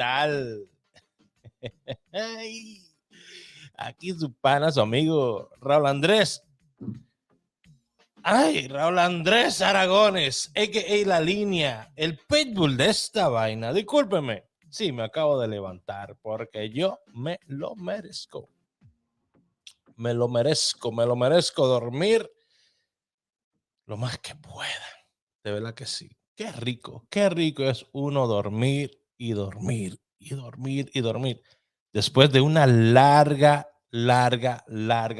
tal? Ay, aquí su pana, su amigo Raúl Andrés. Ay, Raúl Andrés Aragones, a.k.a. La Línea, el pitbull de esta vaina. Discúlpeme, sí, me acabo de levantar porque yo me lo merezco. Me lo merezco dormir lo más que pueda. De verdad que sí. Qué rico es uno dormir y dormir y dormir y dormir. Después de una larga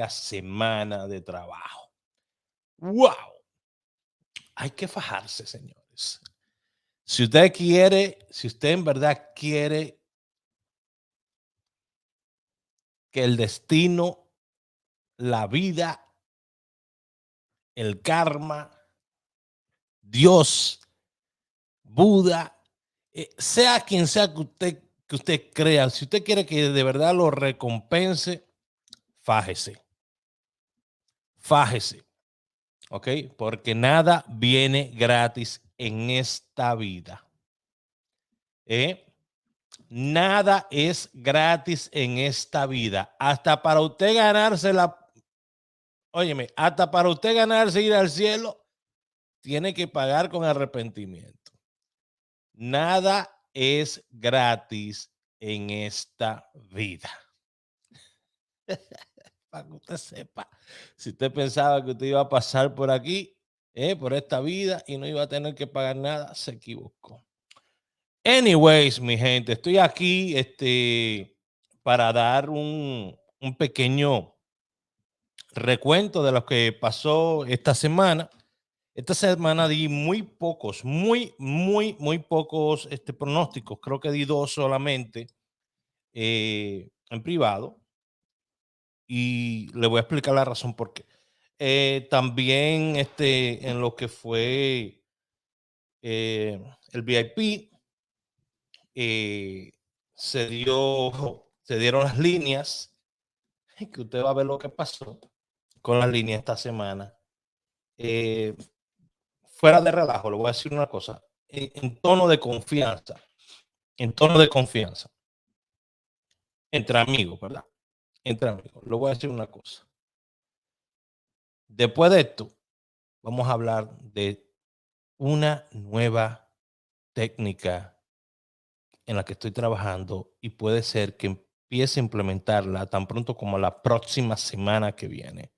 semana de trabajo. ¡Wow! Hay que fajarse, señores. Si usted en verdad quiere que el destino, la vida, el karma, Dios, Buda, sea quien sea que usted crea, si usted quiere que de verdad lo recompense, fájese. Fájese. ¿Ok? Porque nada viene gratis en esta vida. Nada es gratis en esta vida. Hasta para usted ganarse hasta para usted ganarse ir al cielo, tiene que pagar con arrepentimiento. Nada es gratis en esta vida. Para que usted sepa, si usted pensaba que usted iba a pasar por aquí, por esta vida y no iba a tener que pagar nada, se equivocó. Anyways, mi gente, estoy aquí para dar un pequeño recuento de lo que pasó esta semana. Esta semana di muy pocos pronósticos. Creo que di 2 solamente en privado. Y le voy a explicar la razón por qué. También en lo que fue el VIP, se dieron las líneas, que usted va a ver lo que pasó con las líneas esta semana. Fuera de relajo, le voy a decir una cosa, en tono de confianza, entre amigos, ¿verdad? Entre amigos, le voy a decir una cosa. Después de esto, vamos a hablar de una nueva técnica en la que estoy trabajando y puede ser que empiece a implementarla tan pronto como la próxima semana que viene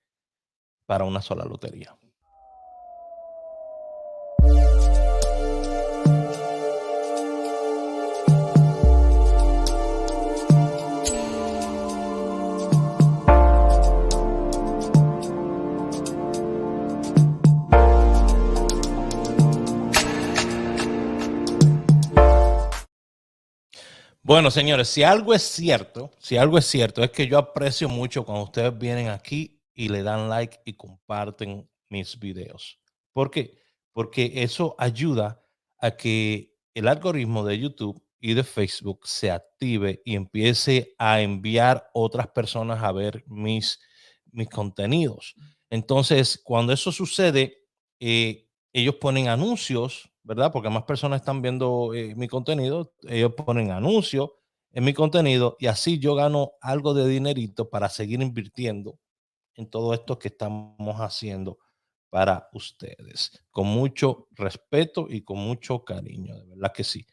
para una sola lotería. Bueno, señores, si algo es cierto, es que yo aprecio mucho cuando ustedes vienen aquí y le dan like y comparten mis videos. ¿Por qué? Porque eso ayuda a que el algoritmo de YouTube y de Facebook se active y empiece a enviar otras personas a ver mis contenidos. Entonces, cuando eso sucede, ellos ponen anuncios, ¿verdad? Porque más personas están viendo mi contenido, ellos ponen anuncios en mi contenido y así yo gano algo de dinerito para seguir invirtiendo en todo esto que estamos haciendo para ustedes. Con mucho respeto y con mucho cariño, de verdad que sí.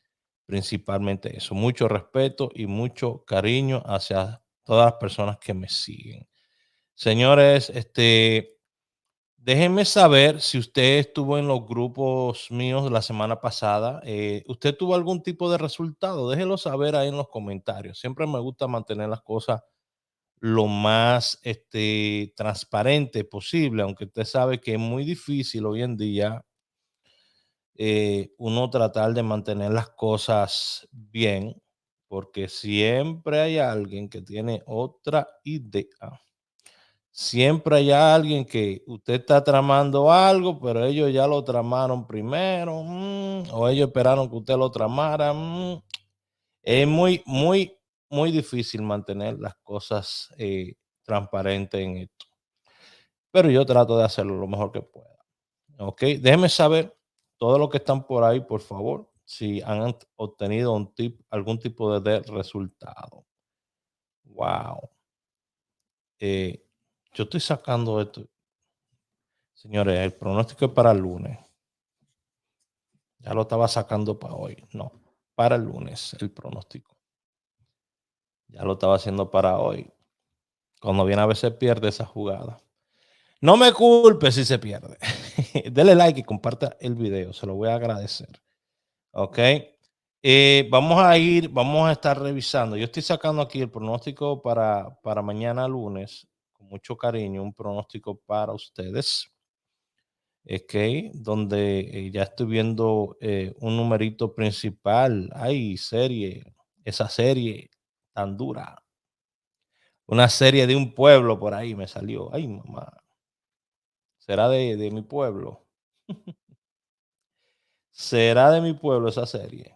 Principalmente eso, mucho respeto y mucho cariño hacia todas las personas que me siguen. Señores, déjenme saber si usted estuvo en los grupos míos la semana pasada. ¿Usted tuvo algún tipo de resultado? Déjenlo saber ahí en los comentarios. Siempre me gusta mantener las cosas lo más transparente posible, aunque usted sabe que es muy difícil hoy en día uno tratar de mantener las cosas bien, porque siempre hay alguien que tiene otra idea. Siempre hay alguien que usted está tramando algo, pero ellos ya lo tramaron primero, o ellos esperaron que usted lo tramara. Es muy difícil mantener las cosas transparentes en esto. Pero yo trato de hacerlo lo mejor que pueda. Ok, déjenme saber todo lo que están por ahí, por favor. si han obtenido algún tipo de resultado. Wow. Yo estoy sacando esto. Señores, el pronóstico es para el lunes. Ya lo estaba sacando para hoy. No, para el lunes el pronóstico. Ya lo estaba haciendo para hoy. Cuando viene a veces pierde esa jugada. No me culpe si se pierde. Dele like y comparta el video. Se lo voy a agradecer. Ok. Vamos a estar revisando. Yo estoy sacando aquí el pronóstico para mañana lunes. Con mucho cariño, un pronóstico para ustedes. Ok, donde ya estoy viendo un numerito principal. Ay, serie. Esa serie tan dura. Una serie de un pueblo por ahí me salió. Ay, mamá. ¿Será de mi pueblo? ¿Será de mi pueblo esa serie?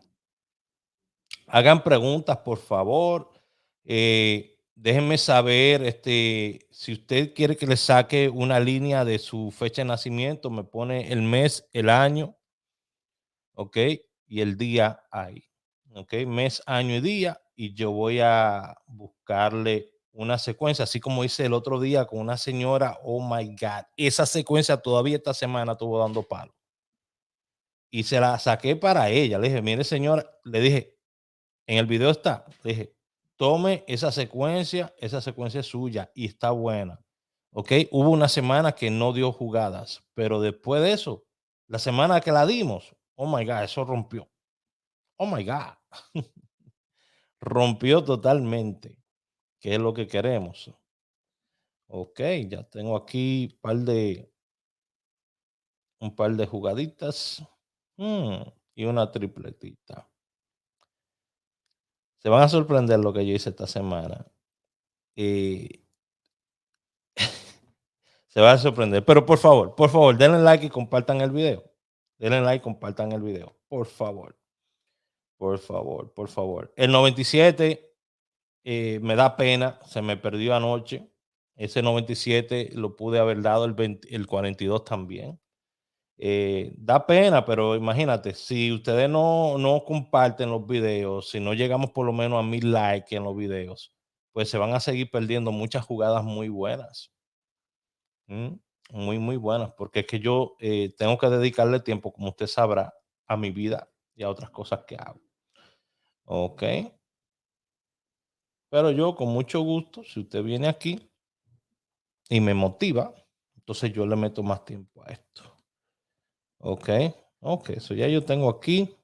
Hagan preguntas, por favor. Déjenme saber si usted quiere que le saque una línea de su fecha de nacimiento, me pone el mes, el año, ¿ok? Y el día ahí, ¿ok? Mes, año y día. Y yo voy a buscarle una secuencia, así como hice el otro día con una señora. Oh my God, esa secuencia todavía esta semana estuvo dando palo. Y se la saqué para ella. Le dije, mire, señora, le dije, en el video está, le dije, tome esa secuencia es suya y está buena. Ok, hubo una semana que no dio jugadas, pero después de eso, la semana que la dimos, oh my God, eso rompió. Oh my God, rompió totalmente, que es lo que queremos. Ok, ya tengo aquí un par de jugaditas y una tripletita. Se van a sorprender lo que yo hice esta semana. Se van a sorprender. Pero por favor, denle like y compartan el video. Denle like y compartan el video. Por favor. Por favor, por favor. El 97 me da pena. Se me perdió anoche. Ese 97 lo pude haber dado el 42 también. Da pena, pero imagínate, si ustedes no comparten los videos, si no llegamos por lo menos a 1000 likes en los videos, pues se van a seguir perdiendo muchas jugadas muy buenas. Muy, muy buenas, porque es que yo tengo que dedicarle tiempo, como usted sabrá, a mi vida y a otras cosas que hago. Ok, pero yo con mucho gusto, si usted viene aquí y me motiva, entonces yo le meto más tiempo a esto. Ok, ok, eso ya yo tengo aquí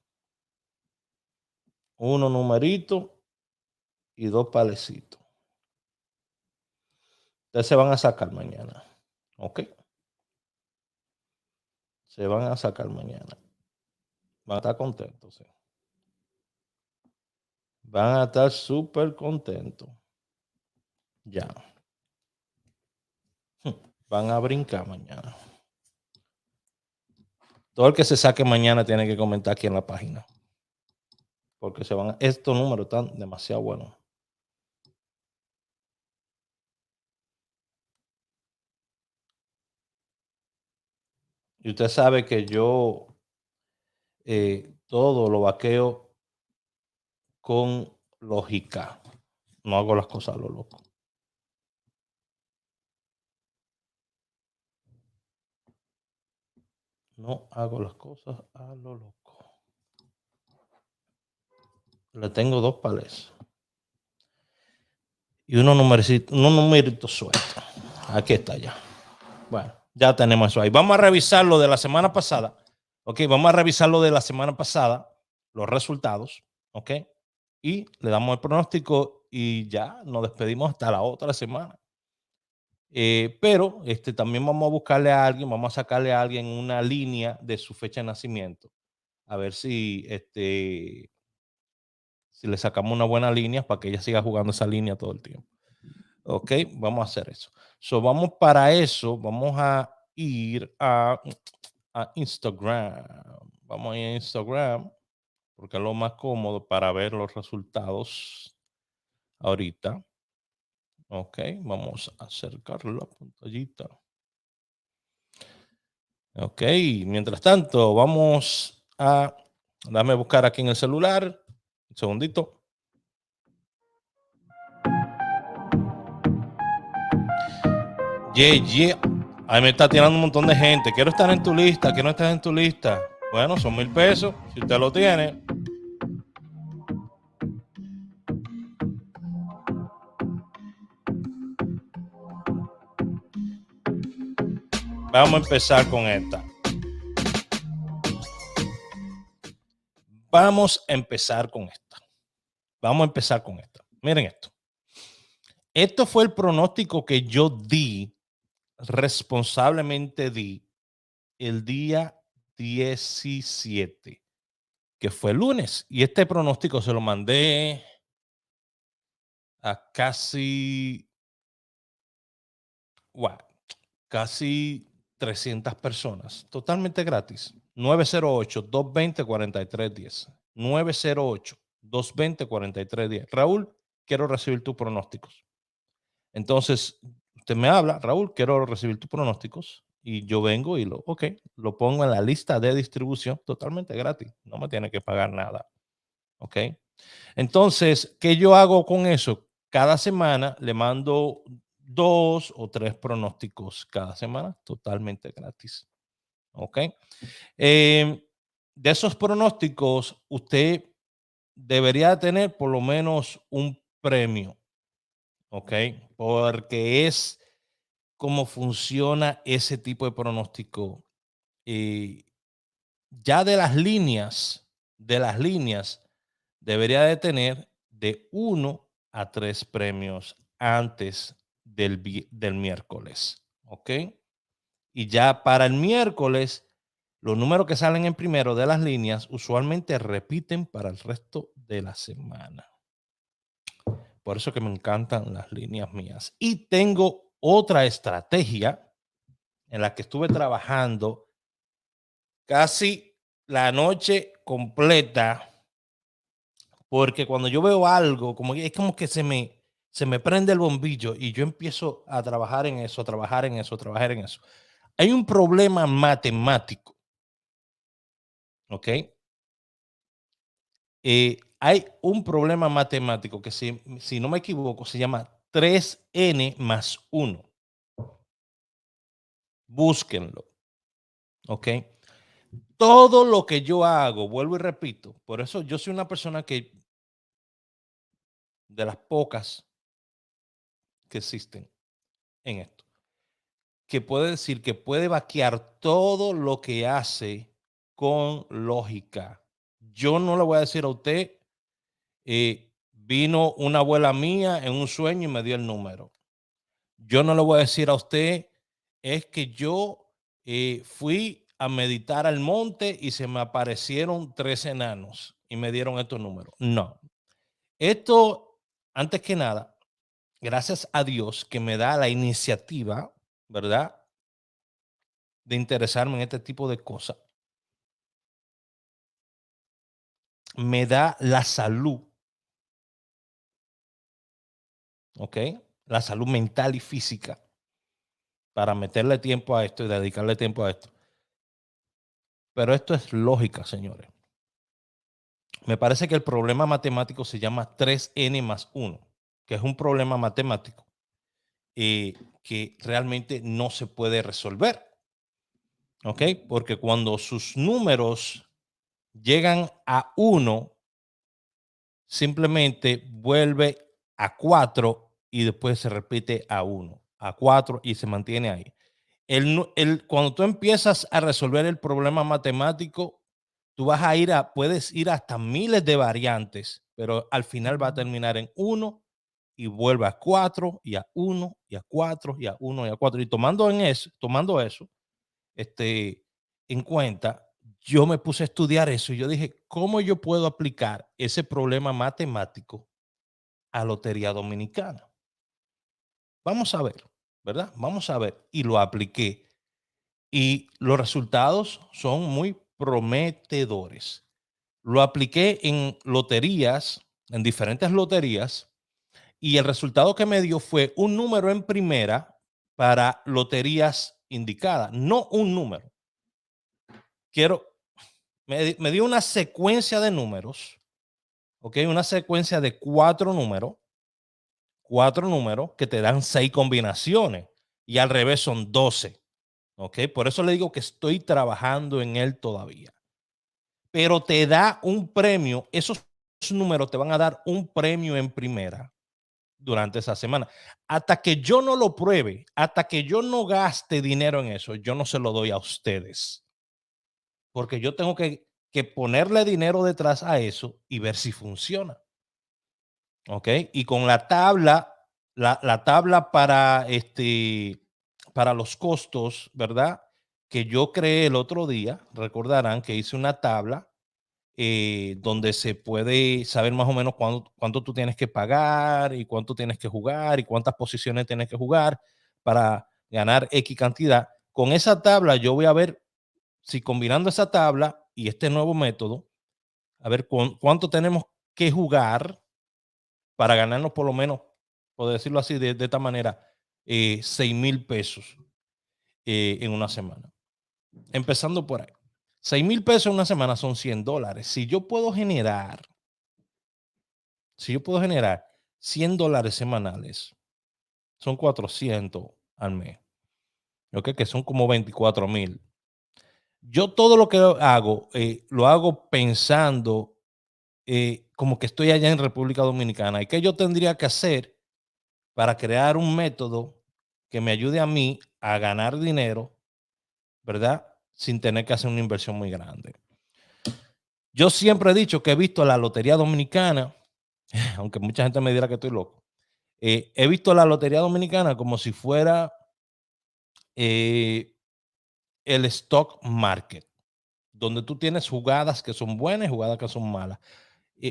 uno numerito y dos palecitos. Ustedes se van a sacar mañana. Ok, se van a sacar mañana. Van a estar contentos. ¿Sí? Van a estar súper contentos. Ya. Van a brincar mañana. Todo el que se saque mañana tiene que comentar aquí en la página. Porque estos números están demasiado buenos. Y usted sabe que yo todo lo vaqueo con lógica. No hago las cosas a lo loco. No hago las cosas a lo loco. Le tengo dos palés. Y unos numeritos sueltos. Aquí está ya. Bueno, ya tenemos eso ahí. Vamos a revisar lo de la semana pasada. Ok, vamos a revisar lo de la semana pasada, los resultados. Ok, y le damos el pronóstico y ya nos despedimos hasta la otra semana. Pero también vamos a buscarle a alguien, vamos a sacarle a alguien una línea de su fecha de nacimiento. A ver si le sacamos una buena línea para que ella siga jugando esa línea todo el tiempo. Ok, vamos a hacer eso. Vamos para eso, vamos a ir a Instagram. Vamos a ir a Instagram porque es lo más cómodo para ver los resultados ahorita. Ok, vamos a acercar la pantallita. Ok, mientras tanto, vamos a Dame buscar aquí en el celular. Un segundito. Yeah. Ahí me está tirando un montón de gente. Quiero estar en tu lista. Quiero estar en tu lista. Bueno, son 1,000 pesos. Si usted lo tiene. Vamos a empezar con esta. Vamos a empezar con esta. Miren esto. Esto fue el pronóstico que yo responsablemente di el día 17, que fue el lunes. Y este pronóstico se lo mandé a casi 300 personas, totalmente gratis. 908-220-4310. 908-220-4310. Raúl, quiero recibir tus pronósticos. Entonces, usted me habla, Raúl, quiero recibir tus pronósticos. Y yo vengo y lo pongo en la lista de distribución totalmente gratis. No me tiene que pagar nada. ¿Ok? Entonces, ¿qué yo hago con eso? Cada semana le mando 2 o 3 pronósticos cada semana, totalmente gratis. ¿Ok? De esos pronósticos, usted debería tener por lo menos un premio. ¿Ok? Porque es cómo funciona ese tipo de pronóstico. Ya de las líneas, debería de tener de 1 a 3 premios antes del miércoles. ¿Ok? Y ya para el miércoles, los números que salen en primero de las líneas usualmente repiten para el resto de la semana. Por eso que me encantan las líneas mías. Y tengo otra estrategia en la que estuve trabajando casi la noche completa, porque cuando yo veo algo, es como que se me prende el bombillo y yo empiezo a trabajar en eso, a trabajar en eso, a trabajar en eso. Hay un problema matemático, ¿ok? Hay un problema matemático que si no me equivoco se llama 3n más 1. Búsquenlo, ¿ok? Todo lo que yo hago, vuelvo y repito, por eso yo soy una persona que, de las pocas que existen en esto, que puede decir que puede vaquear todo lo que hace con lógica. Yo no le voy a decir a usted, vino una abuela mía en un sueño y me dio el número. Yo no le voy a decir a usted, es que yo fui a meditar al monte y se me aparecieron 3 enanos y me dieron estos números. No. Esto, antes que nada, gracias a Dios que me da la iniciativa, ¿verdad?, de interesarme en este tipo de cosas. Me da la salud, ¿ok? La salud mental y física para meterle tiempo a esto y dedicarle tiempo a esto. Pero esto es lógica, señores. Me parece que el problema matemático se llama 3n más 1, que es un problema matemático que realmente no se puede resolver. ¿Ok? Porque cuando sus números llegan a 1, simplemente vuelve a 4 y después se repite a 1, a 4 y se mantiene ahí. Cuando tú empiezas a resolver el problema matemático, tú vas a puedes ir hasta miles de variantes, pero al final va a terminar en 1 y vuelve a 4 y a 1 y a 4 y a 1 y a 4. Y tomando eso en cuenta, yo me puse a estudiar eso y yo dije, ¿cómo yo puedo aplicar ese problema matemático a Lotería Dominicana? Vamos a ver, ¿verdad? Vamos a ver. Y lo apliqué. Y los resultados son muy prometedores. Lo apliqué en loterías, en diferentes loterías, y el resultado que me dio fue un número en primera para loterías indicadas, no un número. Quiero, me dio una secuencia de números, ¿ok? Una secuencia de cuatro números que te dan 6 combinaciones y al revés son 12, ¿ok? Por eso le digo que estoy trabajando en él todavía. Pero te da un premio, esos números te van a dar un premio en primera durante esa semana. Hasta que yo no lo pruebe, hasta que yo no gaste dinero en eso, yo no se lo doy a ustedes. Porque yo tengo que ponerle dinero detrás a eso y ver si funciona. ¿Ok? Y con la tabla, la tabla para los costos, ¿verdad? Que yo creé el otro día, recordarán que hice una tabla donde se puede saber más o menos cuánto tú tienes que pagar y cuánto tienes que jugar y cuántas posiciones tienes que jugar para ganar X cantidad. Con esa tabla yo voy a ver si combinando esa tabla y este nuevo método, a ver cuánto tenemos que jugar para ganarnos por lo menos, por decirlo así, de esta manera, 6,000 pesos en una semana. Empezando por ahí. 6,000 pesos en una semana son $100. Si yo puedo generar $100 semanales, son 400 al mes, ¿ok? Que son como 24,000. Yo todo lo que hago, lo hago pensando como que estoy allá en República Dominicana. ¿Y qué yo tendría que hacer para crear un método que me ayude a mí a ganar dinero, ¿verdad? Sin tener que hacer una inversión muy grande? Yo siempre he dicho que he visto la Lotería Dominicana, aunque mucha gente me dirá que estoy loco. He visto la Lotería Dominicana como si fuera eh, el stock market, donde tú tienes jugadas que son buenas y jugadas que son malas.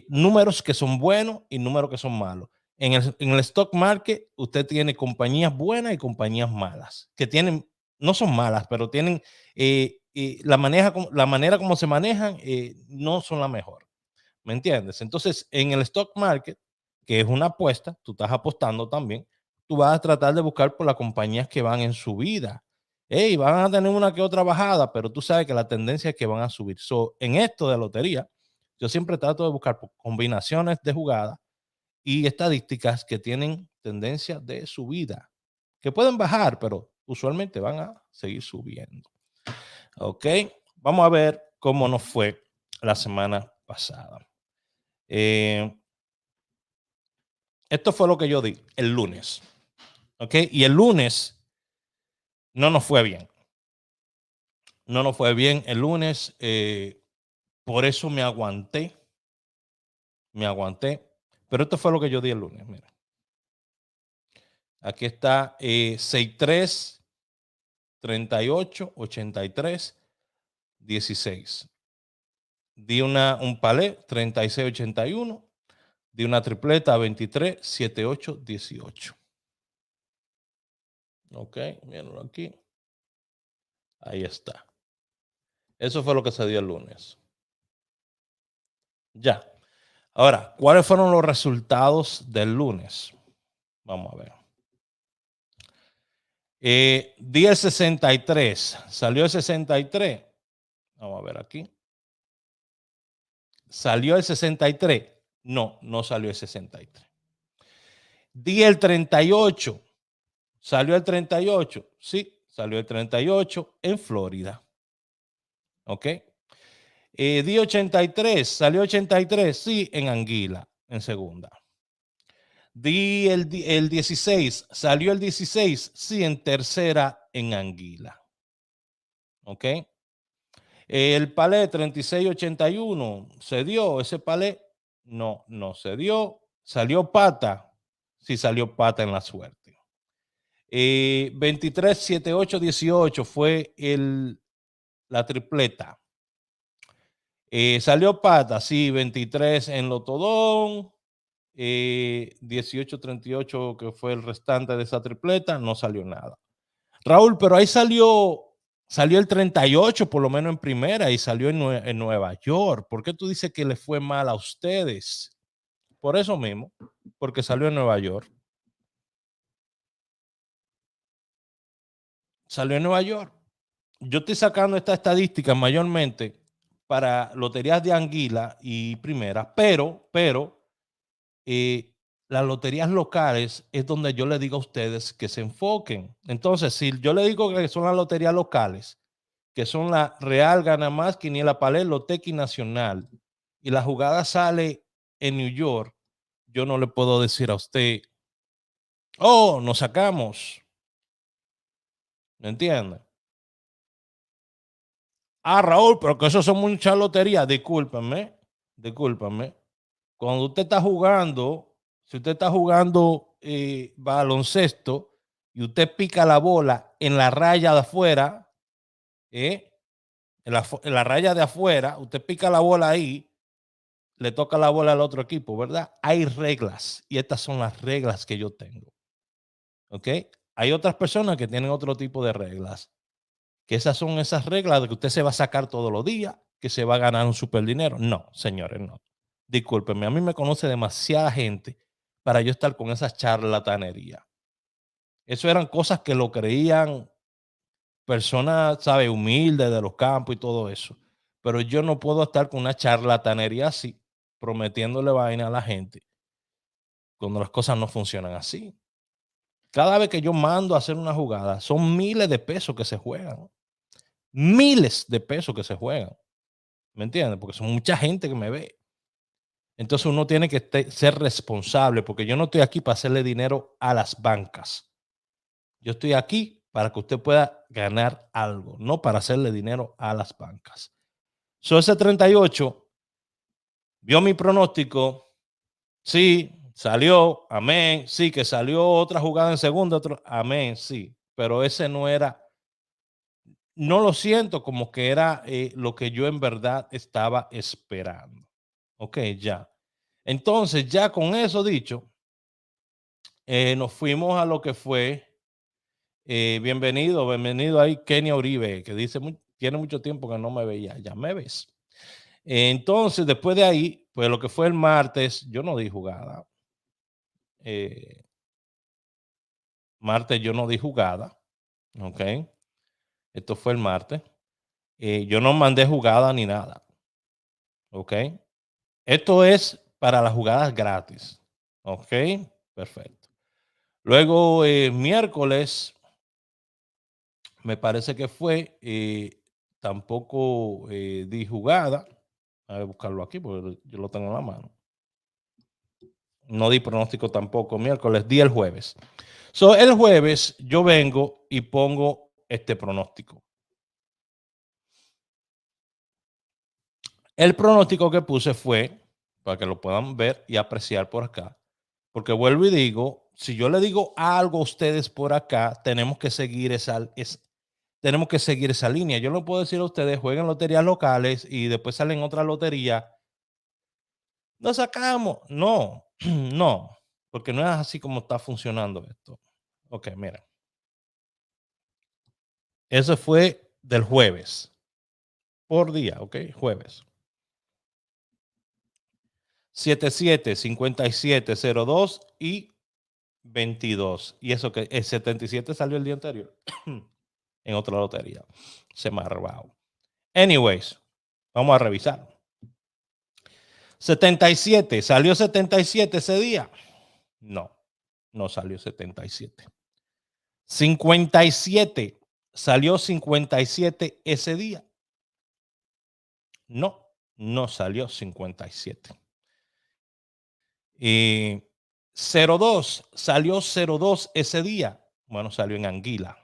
Números que son buenos y números que son malos. En el stock market, usted tiene compañías buenas y compañías malas, que tienen, no son malas, pero tienen la manera como se manejan, no son la mejor. ¿Me entiendes? Entonces, en el stock market, que es una apuesta, tú estás apostando también, tú vas a tratar de buscar por las compañías que van en subida. Hey, van a tener una que otra bajada, pero tú sabes que la tendencia es que van a subir. En esto de lotería, yo siempre trato de buscar combinaciones de jugadas y estadísticas que tienen tendencia de subida, que pueden bajar, pero usualmente van a seguir subiendo. Ok, vamos a ver cómo nos fue la semana pasada. Esto fue lo que yo di el lunes. Ok, y el lunes no nos fue bien. No nos fue bien el lunes. Por eso me aguanté. Me aguanté. Pero esto fue lo que yo di el lunes. Mira. Aquí está 63, 38, 83, 16. Di un palé 36, 81. Di una tripleta 23, 78, 18. Ok, mírenlo aquí. Ahí está. Eso fue lo que se dio el lunes. Ya. Ahora, ¿cuáles fueron los resultados del lunes? Vamos a ver. Día el 63. ¿Salió el 63? Vamos a ver aquí. ¿Salió el 63? No, no salió el 63. Día el 38. ¿Salió el 38? Sí, salió el 38 en Florida. ¿Ok? Día 83. ¿Salió 83? Sí, en Anguila, en segunda. El 16. ¿Salió el 16? Sí, en tercera en Anguila. ¿Ok? El palé 3681, ¿se dio ese palé? No, no se dio. ¿Salió pata? Sí, salió pata en la suerte. 23, 7, 8, 18 fue la tripleta. ¿Salió pata? Sí, 23 en Lotodón. 18, 38 que fue el restante de esa tripleta, no salió nada. Raúl, pero ahí salió el 38 por lo menos en primera y salió en Nueva York. ¿Por qué tú dices que le fue mal a ustedes? Por eso mismo, porque salió en Nueva York. Salió en Nueva York. Yo estoy sacando esta estadística mayormente para loterías de Anguila y Primera, pero las loterías locales es donde yo le digo a ustedes que se enfoquen. Entonces, si yo le digo que son las loterías locales, que son la Real, Gana Más, Quiniela Palé, Loteca y Nacional, y la jugada sale en New York, yo no le puedo decir a usted, oh, nos sacamos. ¿Me entiende? Ah, Raúl, pero que eso son muchas loterías. Discúlpame. Cuando usted está jugando, si usted está jugando baloncesto y usted pica la bola en la raya de afuera, ¿eh? En la raya de afuera, usted pica la bola ahí, le toca la bola al otro equipo, ¿verdad? Hay reglas y estas son las reglas que yo tengo. ¿Ok? Hay otras personas que tienen otro tipo de reglas, que esas son esas reglas de que usted se va a sacar todos los días, que se va a ganar un super dinero. No, señores, no. Discúlpenme, a mí me conoce demasiada gente para yo estar con esa charlatanería. Eso eran cosas que lo creían personas, ¿sabe? Humildes de los campos y todo eso. Pero yo no puedo estar con una charlatanería así, prometiéndole vaina a la gente, cuando las cosas no funcionan así. Cada vez que yo mando a hacer una jugada, son miles de pesos que se juegan. Miles de pesos que se juegan. ¿Me entiendes? Porque son mucha gente que me ve. Entonces uno tiene que ser responsable, porque yo no estoy aquí para hacerle dinero a las bancas. Yo estoy aquí para que usted pueda ganar algo, no para hacerle dinero a las bancas. Ese 38 vio mi pronóstico. Sí, salió, amén. Sí, que salió otra jugada en segunda, otro, amén, sí. Pero ese no era, no lo siento como que era lo que yo en verdad estaba esperando. Ok, ya. Entonces, ya con eso dicho, nos fuimos a lo que fue, bienvenido ahí Kenia Uribe, que dice, tiene mucho tiempo que no me veía, ya me ves. Entonces, después de ahí, pues lo que fue el martes, yo no di jugada. Martes yo no di jugada, ok. Esto fue el martes. Yo no mandé jugada ni nada, ok. Esto es para las jugadas gratis, ok. Perfecto. Luego, miércoles, me parece que fue, tampoco di jugada. A ver, buscarlo aquí porque yo lo tengo en la mano. No di pronóstico tampoco miércoles, di el jueves. El jueves yo vengo y pongo este pronóstico. El pronóstico que puse fue, para que lo puedan ver y apreciar por acá, porque vuelvo y digo, si yo le digo algo a ustedes por acá, tenemos que seguir esa línea. Yo no puedo decir a ustedes, jueguen loterías locales y después salen otra lotería. No sacamos. No, no, porque no es así como está funcionando esto. Ok, mira. Eso fue del jueves. Por día, ok, jueves. 77, 57, 02 y 22. Y eso que el 77 salió el día anterior en otra lotería. Se me ha robado. Anyways, vamos a revisar. 77, ¿salió 77 ese día? No, no salió 77. 57, ¿salió 57 ese día? No, no salió 57. Y 02, ¿salió 02 ese día? Bueno, salió en Anguila,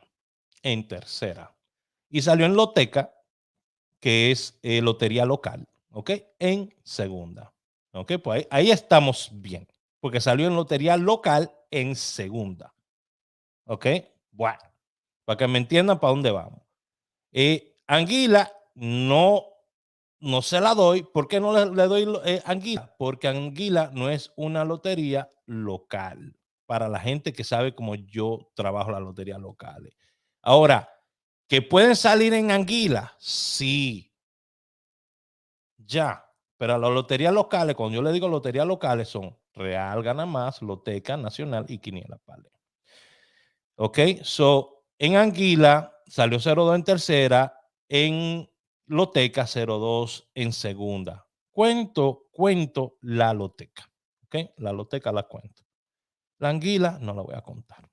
en tercera. Y salió en Loteca, que es lotería local, ¿ok? En segunda. ¿Ok? Pues ahí estamos bien, porque salió en lotería local en segunda. ¿Ok? Bueno, para que me entiendan para dónde vamos. Anguila no se la doy. ¿Por qué no le doy Anguila? Porque Anguila no es una lotería local para la gente que sabe cómo yo trabajo las loterías locales. Ahora, ¿que pueden salir en Anguila? Sí, ya. Pero las loterías locales, cuando yo le digo loterías locales, son Real, Gana Más, Loteca, Nacional y Quiniela Palé. Ok, en Anguila salió 02 en tercera, en loteca 02 en segunda. Cuento la loteca. ¿Ok? La loteca la cuento. La anguila no la voy a contar.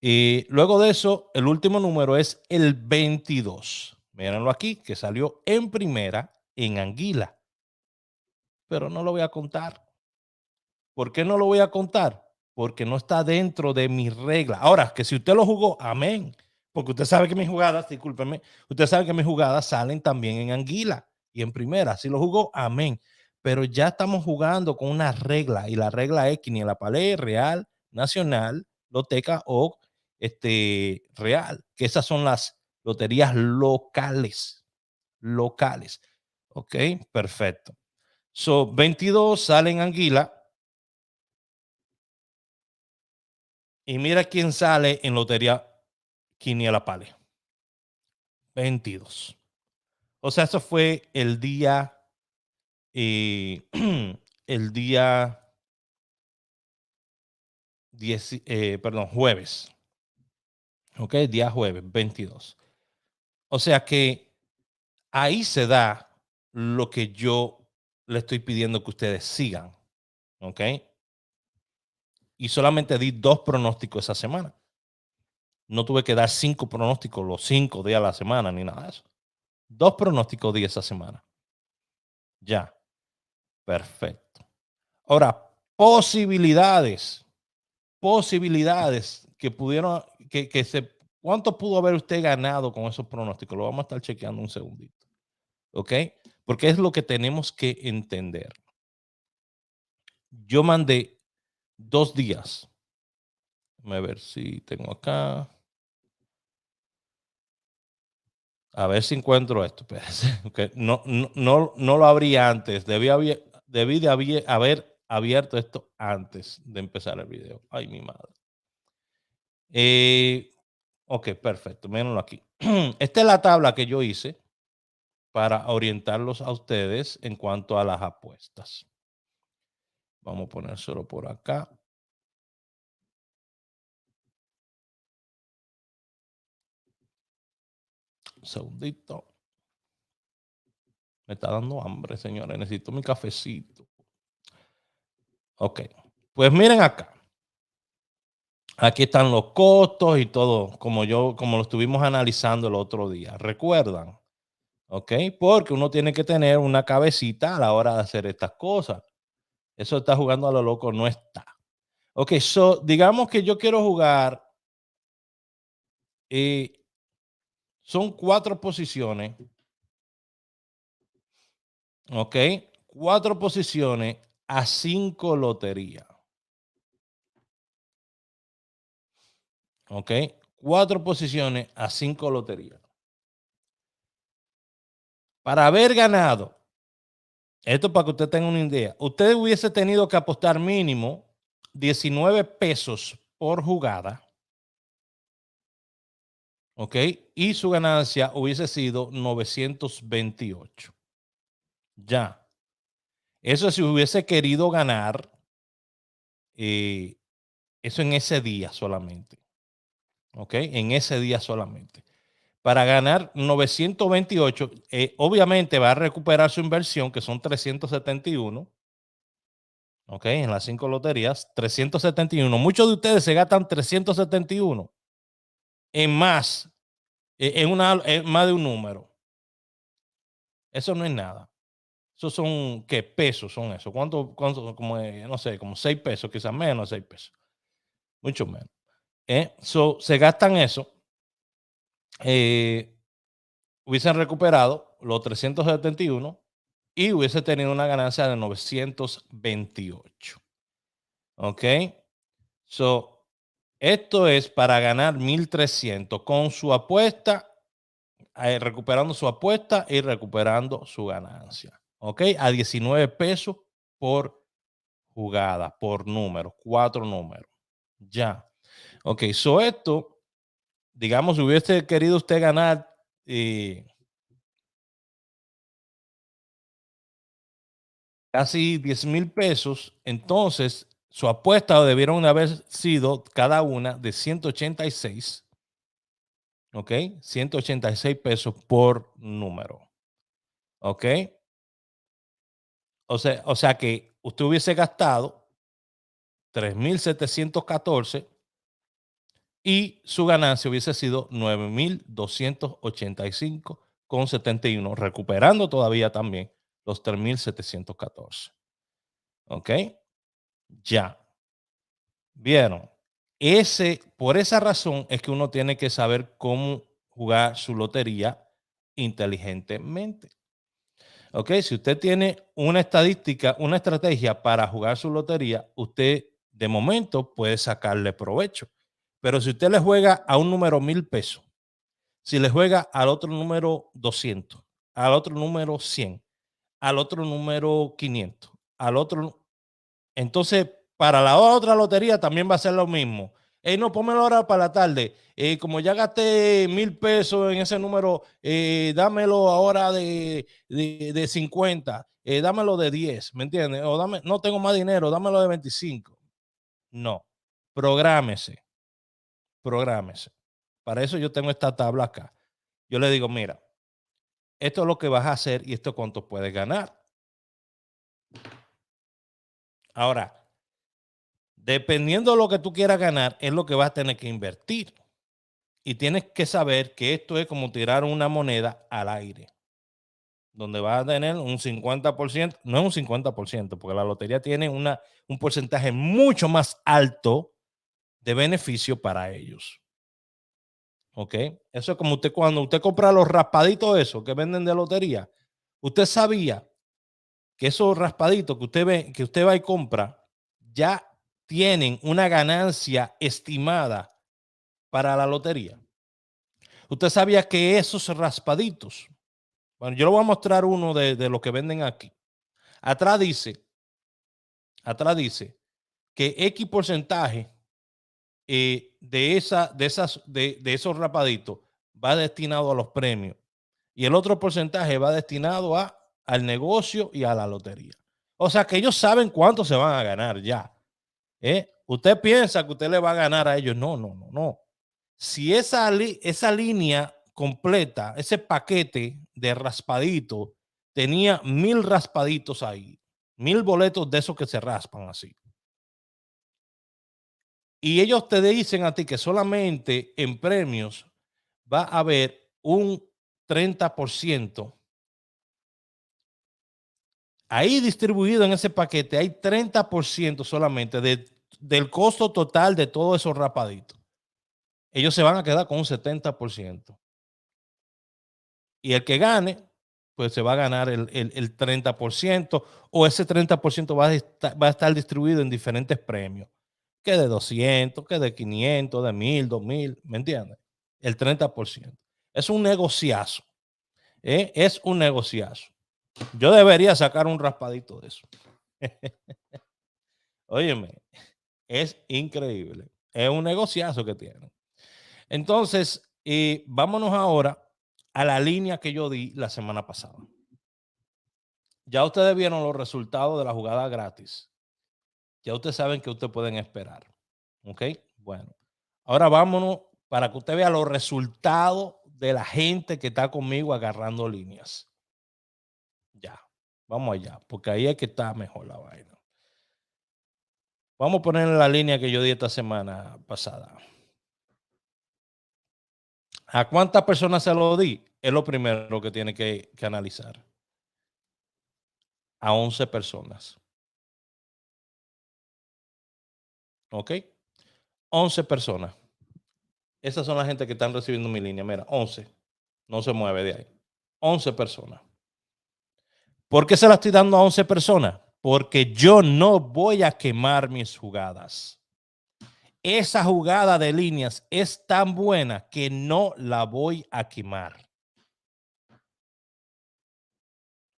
Y luego de eso, el último número es el 22. Mírenlo aquí, que salió en primera en anguila. Pero no lo voy a contar. ¿Por qué no lo voy a contar? Porque no está dentro de mi regla. Ahora, que si usted lo jugó, amén. Porque usted sabe que mis jugadas, discúlpeme, usted sabe que mis jugadas salen también en anguila y en primera. Si lo jugó, amén. Pero ya estamos jugando con una regla y la regla es quiniela palé, real, nacional, loteca o real. Que esas son las loterías locales. Locales. Ok, perfecto. So, 22 salen en anguila. Y mira quién sale en lotería Quiniela Pale. 22. O sea, eso fue el día, el día 10, perdón, jueves. Ok, día jueves, 22. O sea que ahí se da lo que yo le estoy pidiendo que ustedes sigan. Ok. Y solamente di 2 pronósticos esa semana. No tuve que dar 5 pronósticos los 5 días a la semana ni nada de eso. 2 pronósticos di esa semana. Ya. Perfecto. Ahora, posibilidades que pudieron, ¿cuánto pudo haber usted ganado con esos pronósticos? Lo vamos a estar chequeando un segundito. ¿Ok? Porque es lo que tenemos que entender. Yo mandé 2 días. A ver si tengo acá. A ver si encuentro esto. Okay. No lo abrí antes. Debí de haber abierto esto antes de empezar el video. Ay, mi madre. Ok, perfecto. Mírenlo aquí. Esta es la tabla que yo hice para orientarlos a ustedes en cuanto a las apuestas. Vamos a ponérselo por acá. Un segundito. Me está dando hambre, señores. Necesito mi cafecito. Ok. Pues miren acá. Aquí están los costos y todo, como lo estuvimos analizando el otro día. ¿Recuerdan? ¿Ok? Porque uno tiene que tener una cabecita a la hora de hacer estas cosas. Eso está jugando a lo loco, no está. Ok, so digamos que yo quiero jugar. Son 4 posiciones. Ok, 4 posiciones a 5 loterías. Ok, 4 posiciones a 5 loterías. Para haber ganado, esto para que usted tenga una idea, usted hubiese tenido que apostar mínimo 19 pesos por jugada. Ok, y su ganancia hubiese sido 928. Ya. Eso si hubiese querido ganar, eso en ese día solamente. Ok, en ese día solamente. Para ganar 928, obviamente va a recuperar su inversión, que son 371. Ok, en las 5 loterías, 371. Muchos de ustedes se gastan 371 en más, en más de un número. Eso no es nada. Esos son, ¿qué pesos son eso? ¿Cuánto? Como, no sé, como 6 pesos, quizás menos de 6 pesos. Mucho menos. Se gastan eso. Hubiesen recuperado los 371 y hubiese tenido una ganancia de 928. ¿Ok? So, esto es para ganar 1,300 con su apuesta, recuperando su apuesta y recuperando su ganancia. ¿Ok? A 19 pesos por jugada, por número, 4 números. Ya. Ok, so esto, digamos, si hubiese querido usted ganar casi 10,000 pesos, entonces su apuesta debieron haber sido cada una de 186. ¿ok? 186 pesos por número, ¿ok? O sea que usted hubiese gastado 3.714 y su ganancia hubiese sido 9.285,71, recuperando todavía también los 3.714. ¿Ok? Ya. ¿Vieron? Por esa razón es que uno tiene que saber cómo jugar su lotería inteligentemente. ¿Ok? Si usted tiene una estadística, una estrategia para jugar su lotería, usted de momento puede sacarle provecho. Pero si usted le juega a un número 1,000 pesos, si le juega al otro número 200, al otro número 100, al otro número 500, al otro, entonces para la otra lotería también va a ser lo mismo. No, pónmelo ahora para la tarde. Como ya gasté 1,000 pesos en ese número, dámelo ahora de 50, dámelo de 10, ¿me entiendes? O no tengo más dinero, dámelo de 25. No, prográmese, prográmese. Para eso yo tengo esta tabla acá. Yo le digo, mira, esto es lo que vas a hacer y esto es cuánto puedes ganar. Ahora, dependiendo de lo que tú quieras ganar, es lo que vas a tener que invertir. Y tienes que saber que esto es como tirar una moneda al aire, donde vas a tener un 50%, no es un 50%, porque la lotería tiene un porcentaje mucho más alto de beneficio para ellos. ¿Ok? Eso es como cuando usted compra los raspaditos esos que venden de lotería. Usted sabía que esos raspaditos que usted ve, que usted va y compra, ya tienen una ganancia estimada para la lotería. Usted sabía que esos raspaditos, bueno, yo le voy a mostrar uno de lo que venden aquí. Atrás dice, atrás dice que X porcentaje de esos raspaditos va destinado a los premios y el otro porcentaje va destinado al negocio y a la lotería. O sea que ellos saben cuánto se van a ganar ya. Usted piensa que usted le va a ganar a ellos. No, no, no, no. Si esa línea completa, ese paquete de raspadito, tenía 1,000 raspaditos ahí, 1,000 boletos de esos que se raspan así. Y ellos te dicen a ti que solamente en premios va a haber un 30%. Ahí distribuido en ese paquete hay 30% solamente del costo total de todos esos rapaditos. Ellos se van a quedar con un 70%. Y el que gane, pues se va a ganar el 30%, o ese 30% va a estar distribuido en diferentes premios, que de 200, que de 500, de 1,000, 2,000, ¿me entiendes? El 30%. Es un negociazo, es un negociazo. Yo debería sacar un raspadito de eso. Óyeme, es increíble. Es un negociazo que tienen. Entonces, vámonos ahora a la línea que yo di la semana pasada. Ya ustedes vieron los resultados de la jugada gratis. Ya ustedes saben que ustedes pueden esperar. ¿Ok? Bueno, ahora vámonos para que usted vea los resultados de la gente que está conmigo agarrando líneas. Ya, vamos allá, porque ahí es que está mejor la vaina. Vamos a poner la línea que yo di esta semana pasada. ¿A cuántas personas se lo di? Es lo primero que tiene que analizar. A 11 personas. ¿Ok? 11 personas. Esas son las gente que están recibiendo mi línea. Mira, 11. No se mueve de ahí. 11 personas. ¿Por qué se la estoy dando a 11 personas? Porque yo no voy a quemar mis jugadas. Esa jugada de líneas es tan buena que no la voy a quemar.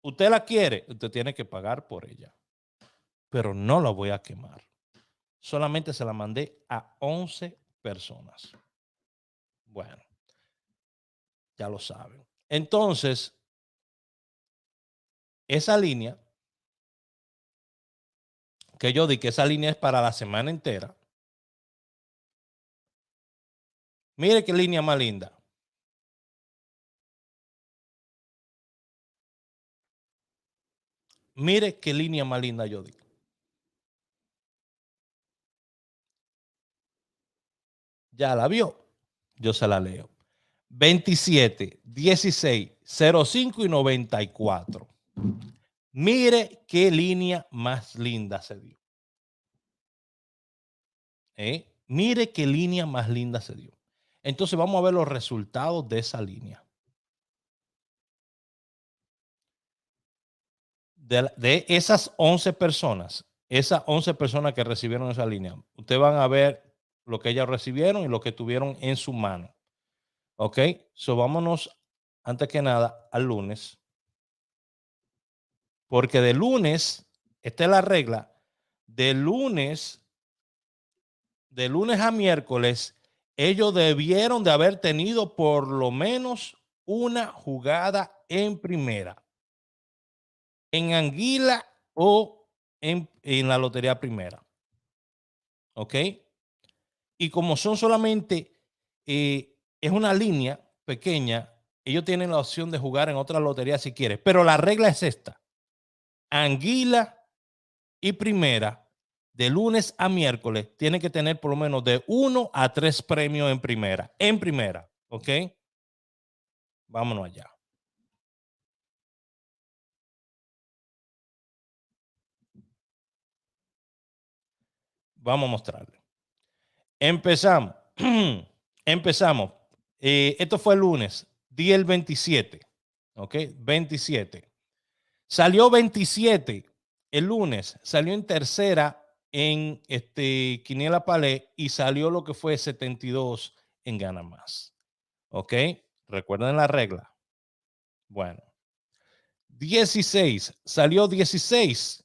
Usted la quiere, usted tiene que pagar por ella, pero no la voy a quemar. Solamente se la mandé a 11 personas. Bueno, ya lo saben. Entonces, esa línea que yo di, que esa línea es para la semana entera. Mire qué línea más linda. mire qué línea más linda yo di. ¿Ya la vio? Yo se la leo. 27, 16, 05 y 94. Mire qué línea más linda se dio. Mire qué línea más linda se dio. Entonces vamos a ver los resultados de esa línea. De esas 11 personas que recibieron esa línea, ustedes van a ver lo que ellas recibieron y lo que tuvieron en su mano. ¿Ok? So vámonos antes que nada al lunes. Porque de lunes, esta es la regla, de lunes a miércoles, ellos debieron de haber tenido por lo menos una jugada en primera, en Anguila o en la lotería primera. ¿Ok? Y como son solamente, es una línea pequeña, ellos tienen la opción de jugar en otra lotería si quieren. Pero la regla es esta: Anguila y primera, de lunes a miércoles, tiene que tener por lo menos de 1 a 3 premios en primera. En primera, ¿ok? Vámonos allá. Vamos a mostrarle. Empezamos. Empezamos. Esto fue el lunes, día el 27. ¿Ok? 27. Salió 27 el lunes. Salió en tercera en Quiniela Palé y salió lo que fue 72 en Gana Más. ¿Ok? Recuerden la regla. Bueno. 16. Salió 16.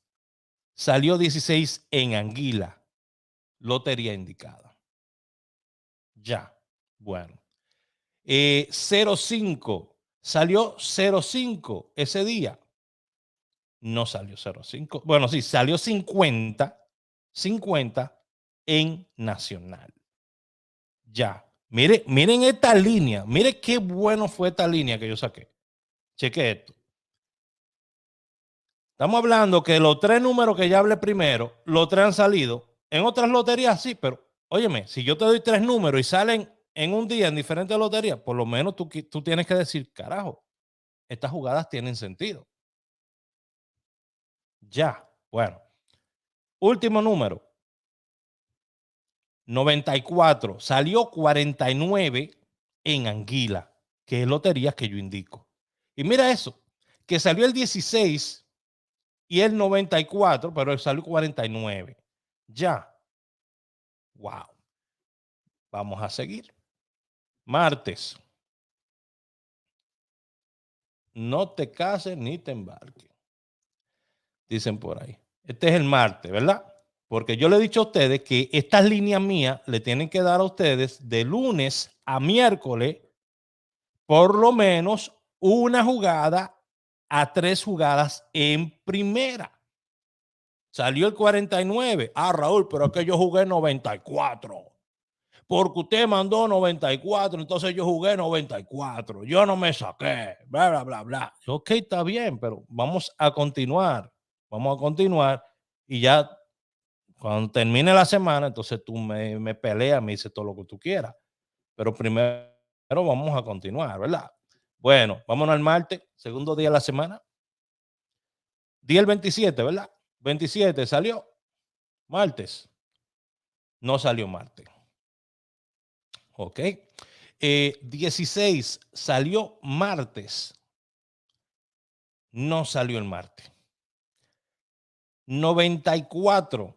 Salió 16 en Anguila. Lotería indicada. Ya. Bueno. 05. Salió 05 ese día. No salió 05. Bueno, sí, salió 50. 50 en Nacional. Ya. Mire, miren esta línea. Mire qué bueno fue esta línea que yo saqué. Cheque esto. Estamos hablando que los 3 números que ya hablé primero, los 3 han salido. En otras loterías sí, pero óyeme, si yo te doy 3 números y salen en un día en diferentes loterías, por lo menos tú tienes que decir, carajo, estas jugadas tienen sentido. Ya, bueno. Último número. 94. Salió 49 en Anguila, que es lotería que yo indico. Y mira eso, que salió el 16 y el 94, pero él salió 49. Ya. Wow. Vamos a seguir. Martes. No te cases ni te embarques. Dicen por ahí. Este es el martes, ¿verdad? Porque yo le he dicho a ustedes que estas líneas mías le tienen que dar a ustedes de lunes a miércoles por lo menos una jugada a 3 jugadas en primera. Salió el 49. Ah, Raúl, pero es que yo jugué 94. Porque usted mandó 94, entonces yo jugué 94. Yo no me saqué, bla, bla, bla, bla. Ok, está bien, pero vamos a continuar. Vamos a continuar y ya cuando termine la semana, entonces tú me peleas, me dices todo lo que tú quieras. Pero primero vamos a continuar, ¿verdad? Bueno, vámonos al martes, segundo día de la semana. Día el 27, ¿verdad? 27 salió martes. No salió martes. Ok. 16 salió martes. No salió el martes. 94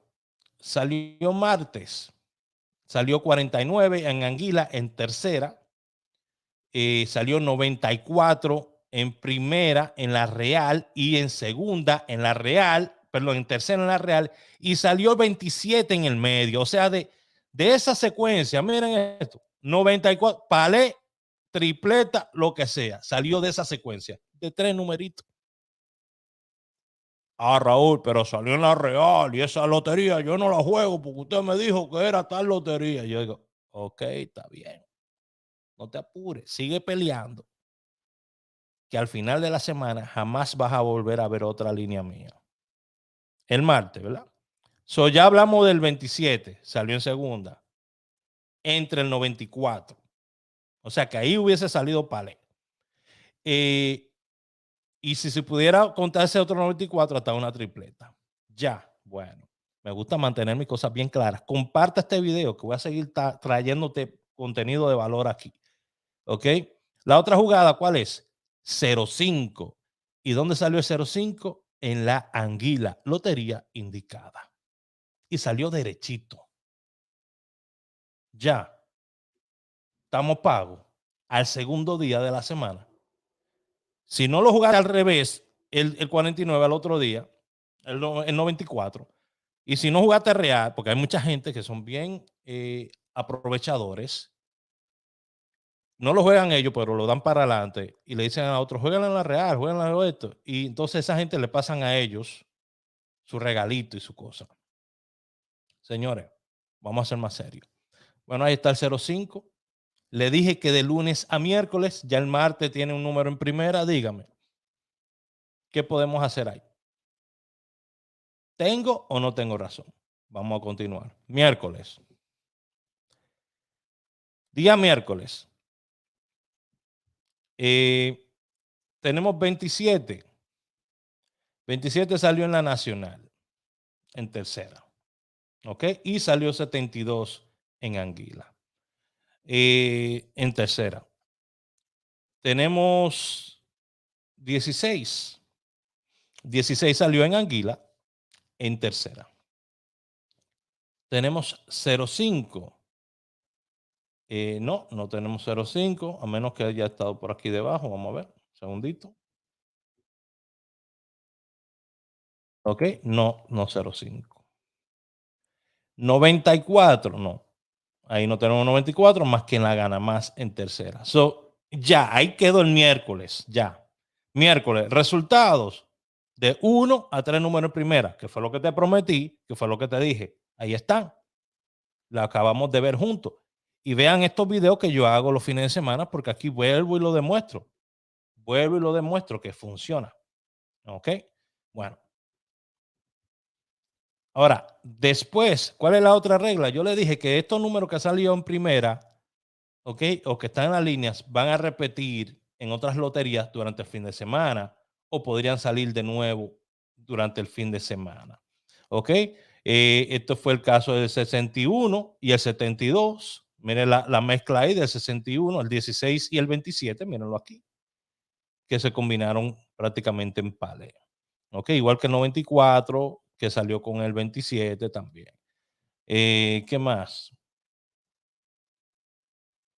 salió martes. Salió 49 en Anguila en tercera. Salió 94 en primera en la Real y en segunda en la Real, perdón, en tercera en la Real y salió 27 en el medio. O sea, de esa secuencia, miren esto, 94, palé, tripleta, lo que sea, salió de esa secuencia, de 3 numeritos. Ah, Raúl, pero salió en la Real y esa lotería yo no la juego porque usted me dijo que era tal lotería. Yo digo, ok, está bien, no te apures, sigue peleando, que al final de la semana jamás vas a volver a ver otra línea mía. el martes, ¿verdad? So, ya hablamos del 27, salió en segunda, entre el 94. O sea que ahí hubiese salido Palé. Y si se pudiera contar ese otro 94, hasta una tripleta. Ya, bueno, me gusta mantener mis cosas bien claras. Comparte este video que voy a seguir trayéndote contenido de valor aquí. ¿Ok? La otra jugada, ¿cuál es? 0-5. ¿Y dónde salió el 0-5? En la Anguila, lotería indicada. Y salió derechito. Ya, estamos pagos al segundo día de la semana. Si no lo jugaste al revés, el 49 al otro día, el 94, y si no jugaste real, porque hay mucha gente que son bien aprovechadores, no lo juegan ellos, pero lo dan para adelante y le dicen a otros, juegan en la real, juegan en la esto. Y entonces esa gente le pasan a ellos su regalito y su cosa. Señores, vamos a ser más serios. Bueno, ahí está el 05. Le dije que de lunes a miércoles, ya el martes tiene un número en primera. Dígame, ¿qué podemos hacer ahí? ¿Tengo o no tengo razón? Vamos a continuar. Miércoles. Día miércoles. Tenemos 27. 27 salió en la nacional, en tercera. ¿Ok? Y salió 72 en Anguila. En tercera. Tenemos 16. 16 salió en Anguila, en tercera. Tenemos 05. No tenemos 05, a menos que haya estado por aquí debajo. Vamos a ver, un segundito. Ok, no 05. 94, no. Ahí no tenemos 94, más que en la gana más en tercera. So, ya, ahí quedó el miércoles, ya. Miércoles, resultados de 1 a 3 números en primera, que fue lo que te prometí, que fue lo que te dije. Ahí están. La acabamos de ver juntos. Y vean estos videos que yo hago los fines de semana, porque aquí vuelvo y lo demuestro. Vuelvo y lo demuestro que funciona. ¿Ok? Bueno. Ahora, después, ¿cuál es la otra regla? Yo le dije que estos números que salió en primera, ¿ok? O que están en las líneas, van a repetir en otras loterías durante el fin de semana o podrían salir de nuevo durante el fin de semana. ¿Ok? Esto fue el caso del 61 y el 72. Miren la mezcla ahí del 61, el 16 y el 27, mírenlo aquí, que se combinaron prácticamente en paleo. ¿Ok? Igual que el 94, que salió con el 27 también. ¿Qué más?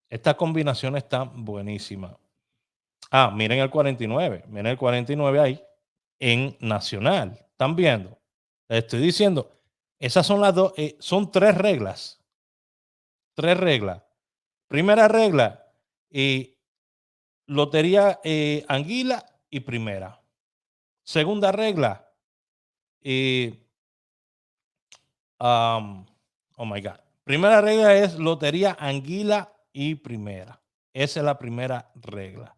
Esta combinación está buenísima. Miren el 49, miren el 49 ahí, en Nacional. ¿Están viendo? Les estoy diciendo, esas son las dos, son tres reglas. Tres reglas. Primera regla, lotería Anguila y primera. Segunda regla, oh my God. Primera regla es lotería Anguila y primera. Esa es la primera regla.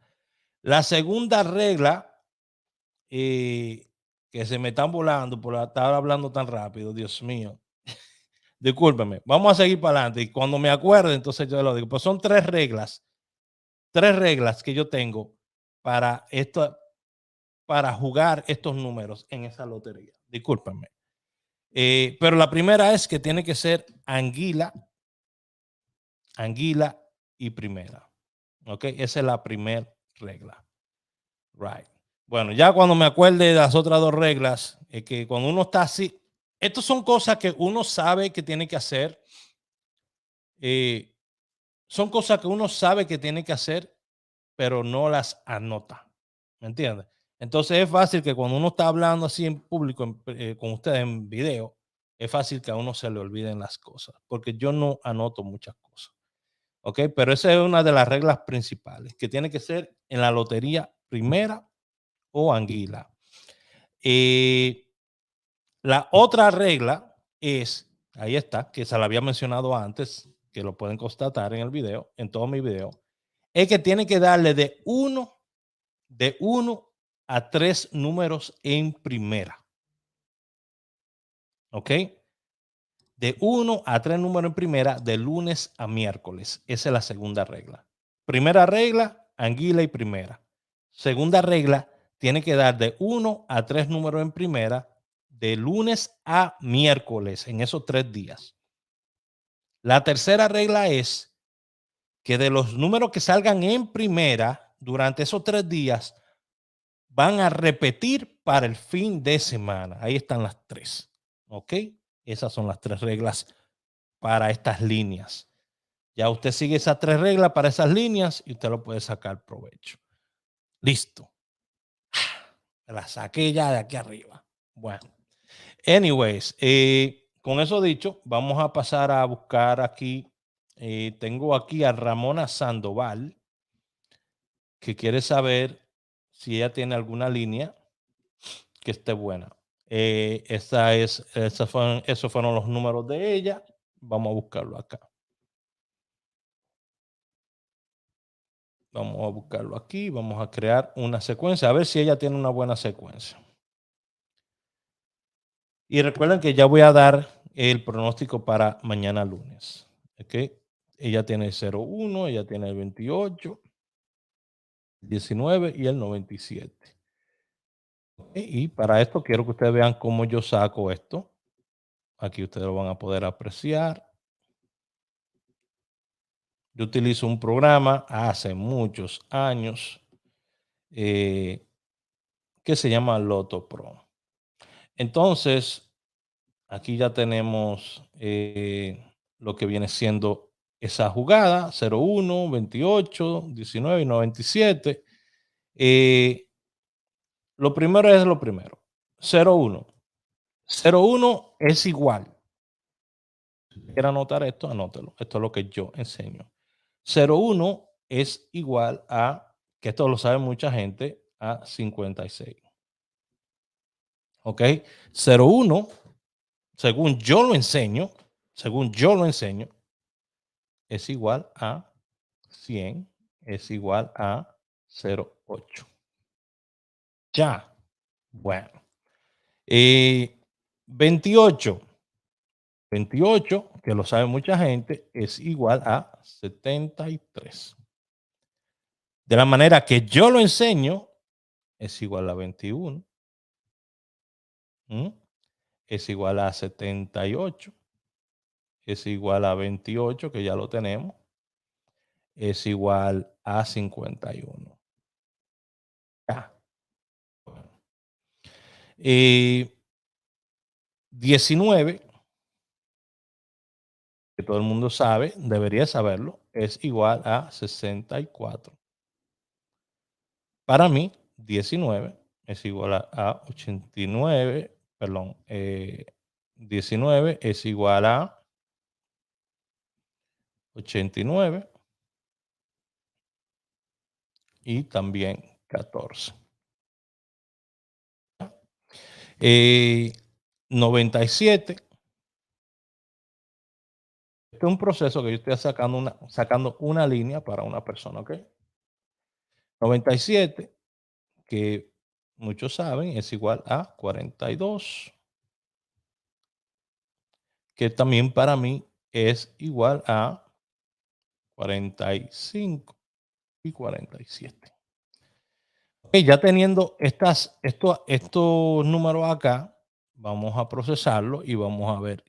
La segunda regla, que se me están volando por estar hablando tan rápido, Dios mío. Discúlpeme, vamos a seguir para adelante y cuando me acuerde, entonces yo lo digo. Pues son tres reglas que yo tengo para esto, para jugar estos números en esa lotería. Discúlpenme. Pero la primera es que tiene que ser Anguila y primera. ¿Ok? Esa es la primera regla. Right. Bueno, ya cuando me acuerde de las otras dos reglas, es que cuando uno está así, estas son cosas que uno sabe que tiene que hacer. Son cosas que uno sabe que tiene que hacer, pero no las anota. ¿Me entiendes? Entonces es fácil que cuando uno está hablando así en público, con ustedes en video, es fácil que a uno se le olviden las cosas, porque yo no anoto muchas cosas. ¿Ok? Pero esa es una de las reglas principales, que tiene que ser en la lotería primera o Anguila. La otra regla es, ahí está, que se la había mencionado antes, que lo pueden constatar en el video, en todo mi video, es que tiene que darle de uno a 3 números en primera. ¿Ok? De 1 a 3 números en primera, de lunes a miércoles. Esa es la segunda regla. Primera regla, anguila y primera. Segunda regla, tiene que dar de 1 a 3 números en primera, de lunes a miércoles, en esos 3 días. La tercera regla es que de los números que salgan en primera durante esos 3 días, van a repetir para el fin de semana. Ahí están las 3. ¿Ok? Esas son las 3 reglas para estas líneas. Ya usted sigue esas 3 reglas para esas líneas y usted lo puede sacar provecho. Listo. Me la saqué ya de aquí arriba. Bueno, anyways, con eso dicho, vamos a pasar a buscar aquí. Tengo aquí a Ramona Sandoval, que quiere saber si ella tiene alguna línea que esté buena. Esos fueron los números de ella. Vamos a buscarlo acá. Vamos a buscarlo aquí. Vamos a crear una secuencia. A ver si ella tiene una buena secuencia. Y recuerden que ya voy a dar el pronóstico para mañana lunes. ¿Ok? Ella tiene el 01, ella tiene el 28, 19 y el 97. ¿Okay? Y para esto quiero que ustedes vean cómo yo saco esto. Aquí ustedes lo van a poder apreciar. Yo utilizo un programa hace muchos años que se llama Loto Pro. Entonces, aquí ya tenemos lo que viene siendo esa jugada, 01, 28, 19 y 97. Lo primero es lo primero. 01. 01 es igual. Si quiere anotar esto, anótelo. Esto es lo que yo enseño. 01 es igual a, que esto lo sabe mucha gente, a 56. ¿Ok? 01, según yo lo enseño, es igual a 100, es igual a 0,8. Ya. Bueno. 28. 28, que lo sabe mucha gente, es igual a 73. De la manera que yo lo enseño, es igual a 21. Es igual a 78. Es igual a 28, que ya lo tenemos. Es igual a 51. Ya. 19, que todo el mundo sabe, debería saberlo, es igual a 64. Para mí, 19 es igual a 89, perdón, 19 es igual a 89 y también 14. 97. Este es un proceso que yo estoy sacando una línea para una persona, ¿ok? 97, que muchos saben, es igual a 42, que también para mí es igual a 45 y 47. Okay, ya teniendo estos números acá, vamos a procesarlo y vamos a ver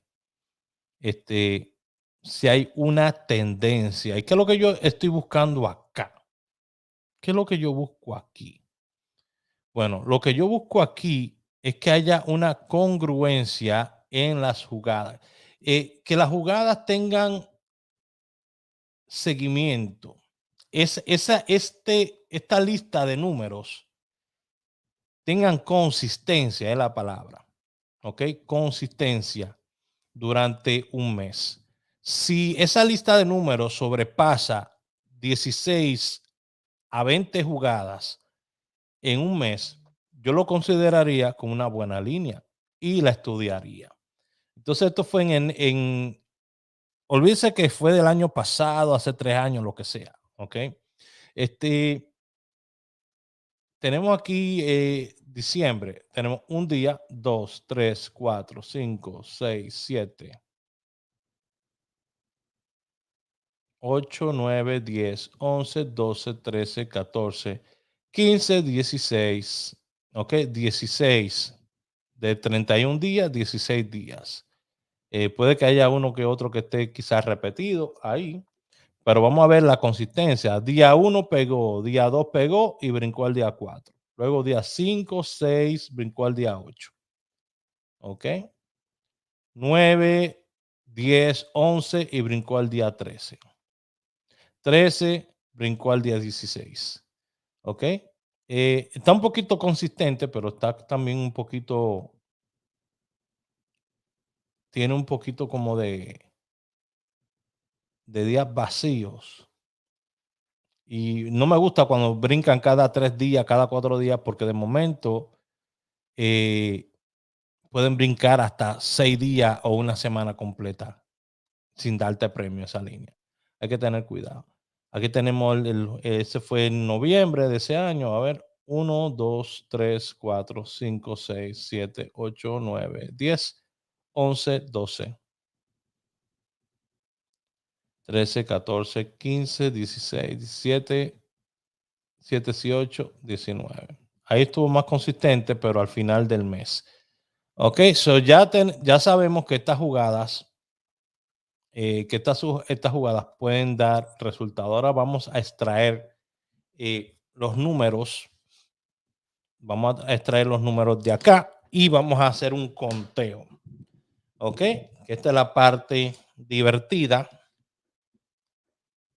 si hay una tendencia. ¿Y qué es lo que yo estoy buscando acá? ¿Qué es lo que yo busco aquí? Bueno, lo que yo busco aquí es que haya una congruencia en las jugadas. Que las jugadas tengan seguimiento. Esta lista de números tengan consistencia, es la palabra. ¿Ok? Consistencia durante un mes. Si esa lista de números sobrepasa 16 a 20 jugadas en un mes, yo lo consideraría como una buena línea y la estudiaría. Entonces, esto fue olvídese que fue del año pasado, hace 3 años, lo que sea. ¿Ok? Tenemos aquí diciembre tenemos un día, 2, 3, 4, 5, 6, 7, 8, 9, 10, 11, 12, 13, 14, 15, 16. Ok, 16 de 31 días, 16 días. Puede que haya uno que otro que esté quizás repetido ahí, pero vamos a ver la consistencia. Día 1 pegó, día 2 pegó y brincó al día 4. Luego día 5, 6, brincó al día 8. ¿Ok? 9, 10, 11 y brincó al día 13. 13 brincó al día 16. ¿Ok? Está un poquito consistente, pero está también un poquito, tiene un poquito como de días vacíos. Y no me gusta cuando brincan cada 3 días, cada 4 días, porque de momento eh, pueden brincar hasta 6 días o una semana completa sin darte premio esa línea. Hay que tener cuidado. Aquí tenemos, ese fue en noviembre de ese año. A ver, 1, 2, 3, 4, 5, 6, 7, 8, 9, 10, 11, 12, 13, 14, 15, 16, 17, 18, 19. Ahí estuvo más consistente, pero al final del mes. Ok, so ya sabemos que estas jugadas, estas jugadas pueden dar resultado. Ahora vamos a extraer los números. Vamos a extraer los números de acá y vamos a hacer un conteo. Ok, esta es la parte divertida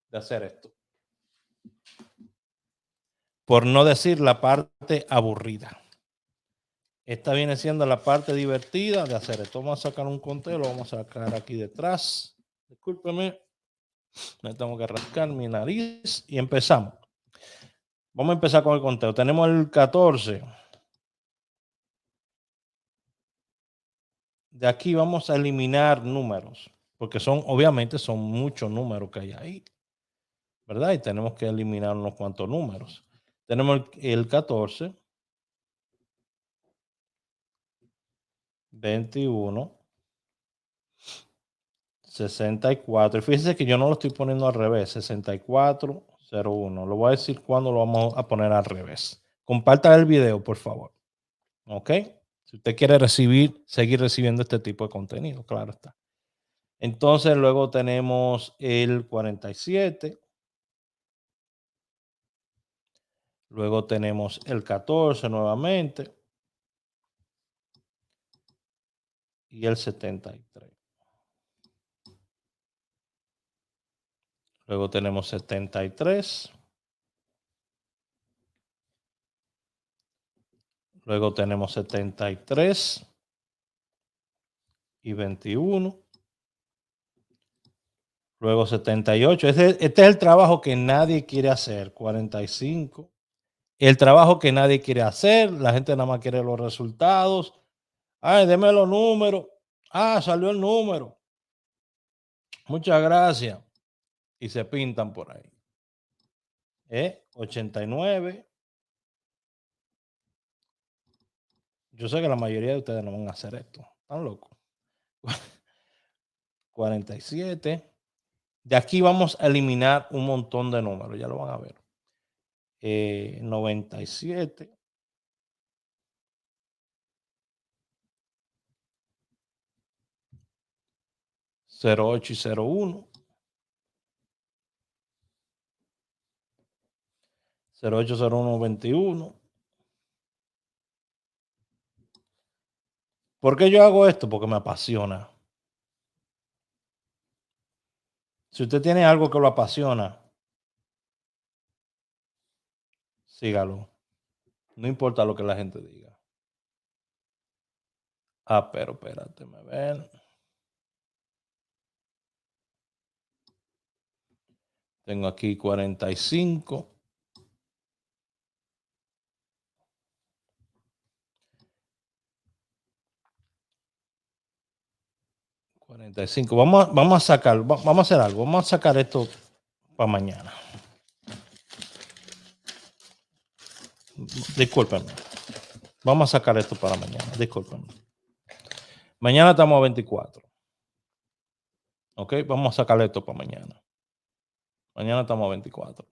de hacer esto. Por no decir la parte aburrida. Esta viene siendo la parte divertida de hacer esto. Vamos a sacar un conteo, lo vamos a sacar aquí detrás. Discúlpeme, me tengo que rascar mi nariz y empezamos. Vamos a empezar con el conteo. Tenemos el 14. De aquí vamos a eliminar números, porque obviamente son muchos números que hay ahí, ¿verdad? Y tenemos que eliminar unos cuantos números. Tenemos el 14, 21, 64. Y fíjense que yo no lo estoy poniendo al revés, 64, 01. Lo voy a decir cuando lo vamos a poner al revés. Compartan el video, por favor. ¿Ok? Si usted quiere seguir recibiendo este tipo de contenido, claro está. Entonces luego tenemos el 47. Luego tenemos el 14 nuevamente. Y el 73. Luego tenemos 73. Luego tenemos 73 y 21. Luego 78. Este es el trabajo que nadie quiere hacer. 45. El trabajo que nadie quiere hacer. La gente nada más quiere los resultados. Ay, deme los números. Ah, salió el número. Muchas gracias. Y se pintan por ahí. 89. Yo sé que la mayoría de ustedes no van a hacer esto. Están locos. 47. De aquí vamos a eliminar un montón de números, ya lo van a ver. 97. 08 y 01. 08, 01, 21. ¿Por qué yo hago esto? Porque me apasiona. Si usted tiene algo que lo apasiona, sígalo. No importa lo que la gente diga. Ah, pero espérate, me ven. Tengo aquí 45. Vamos a sacar, vamos a hacer algo. Vamos a sacar esto para mañana. Discúlpenme. Vamos a sacar esto para mañana. Disculpen. Mañana estamos a 24. Ok, vamos a sacar esto para mañana. Mañana estamos a 24.